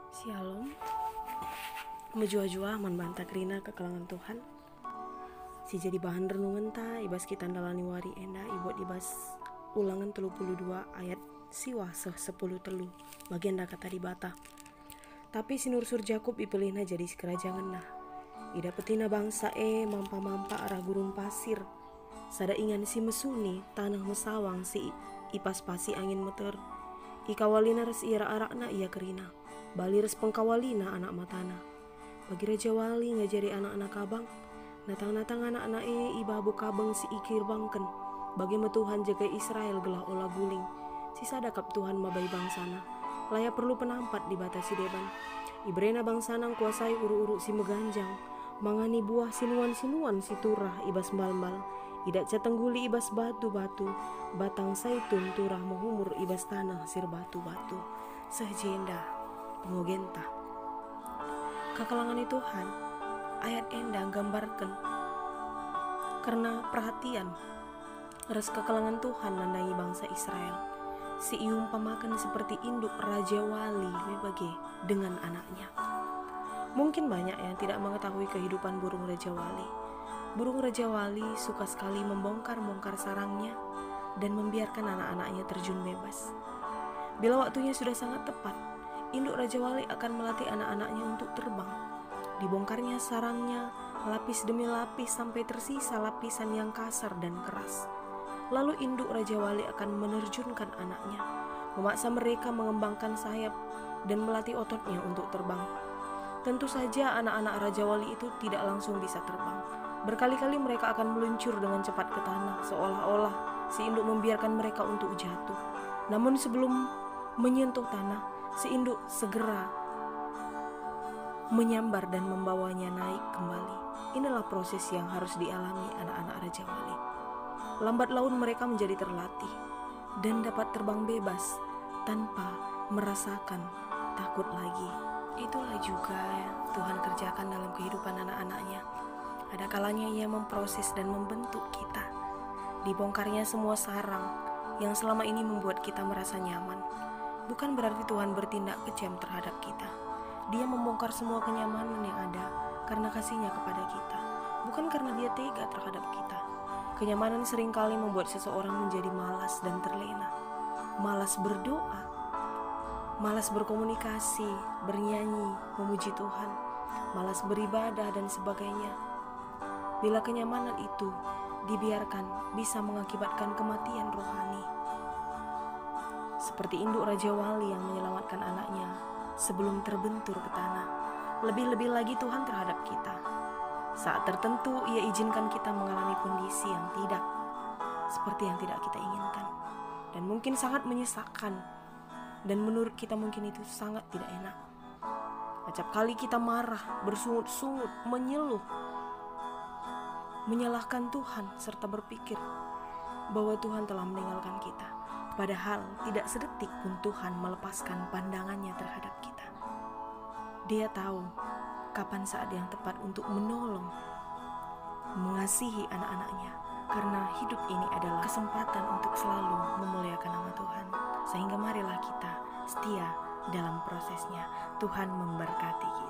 Shalom, menjua-jua manbanta krina ke kalangan Tuhan. Si jadi bahan renungan ta ibas kita dalani wari enda ibot ibas Ulangan 32 ayat siwa 10 telu bagian da kata di bata. Tapi sinursur Jakub ipelihna jadi sekerajangan nah. Ida petina bangsa mampa-mampa arah gurun pasir. Sada ingan si mesuni tanah mesawang si ipas pasi angin meter. Ikawalina res ira arakna ia kerina. Bali res pengkawalina anak matana. Bagi Raja Wali ngajari anak-anak kabang. Natang-natang anak-anak ibabu kabang si ikir bangken. Bagi Tuhan jaga Israel gelah olah guling. Sisa dakap Tuhan mabai bangsana. Layak perlu penampat di batasi deban. Ibrena bangsanang kuasai uru-uru si meganjang. Mangani buah sinuan-sinuan si turah ibas mbal-mbal. Idak catengguli ibas batu-batu. Batang saitun turah menghumur ibas tanah sir batu-batu. Sehjenda pengogenta. Kekalangan Tuhan, ayat endang gambarkan karena perhatian res kekalangan Tuhan nandai bangsa Israel. Si iumpamakan seperti induk Raja Wali bagi dengan anaknya. Mungkin banyak yang tidak mengetahui kehidupan burung Raja Wali. Burung Raja Wali suka sekali membongkar-bongkar sarangnya dan membiarkan anak-anaknya terjun bebas. Bila waktunya sudah sangat tepat, induk Raja Wali akan melatih anak-anaknya untuk terbang. Dibongkarnya sarangnya lapis demi lapis sampai tersisa lapisan yang kasar dan keras. Lalu induk Raja Wali akan menerjunkan anaknya, memaksa mereka mengembangkan sayap dan melatih ototnya untuk terbang. Tentu saja anak-anak Raja Wali itu tidak langsung bisa terbang. Berkali-kali mereka akan meluncur dengan cepat ke tanah, seolah-olah si induk membiarkan mereka untuk jatuh. Namun sebelum menyentuh tanah, si induk segera menyambar dan membawanya naik kembali. Inilah proses yang harus dialami anak-anak Raja Wali. Lambat laun mereka menjadi terlatih dan dapat terbang bebas tanpa merasakan takut lagi. Itulah juga yang Tuhan kerjakan dalam kehidupan anak-anaknya. Ada kalanya Ia memproses dan membentuk kita. Dibongkarnya semua sarang yang selama ini membuat kita merasa nyaman. Bukan berarti Tuhan bertindak kejam terhadap kita. Dia membongkar semua kenyamanan yang ada karena kasih-Nya kepada kita. Bukan karena Dia tega terhadap kita. Kenyamanan seringkali membuat seseorang menjadi malas dan terlena. Malas berdoa, malas berkomunikasi, bernyanyi, memuji Tuhan, malas beribadah dan sebagainya. Bila kenyamanan itu dibiarkan bisa mengakibatkan kematian rohani. Seperti induk Raja Wali yang menyelamatkan anaknya sebelum terbentur ke tanah. Lebih-lebih lagi Tuhan terhadap kita. Saat tertentu Ia izinkan kita mengalami kondisi yang tidak seperti yang tidak kita inginkan. Dan mungkin sangat menyesakkan. Dan menurut kita mungkin itu sangat tidak enak. Acap kali kita marah, bersungut-sungut, menyeluh, menyalahkan Tuhan serta berpikir bahwa Tuhan telah meninggalkan kita. Padahal tidak sedetik pun Tuhan melepaskan pandangannya terhadap kita. Dia tahu kapan saat yang tepat untuk menolong, mengasihi anak-anaknya. Karena hidup ini adalah kesempatan untuk selalu memuliakan nama Tuhan. Sehingga marilah kita setia dalam prosesnya. Tuhan memberkati kita.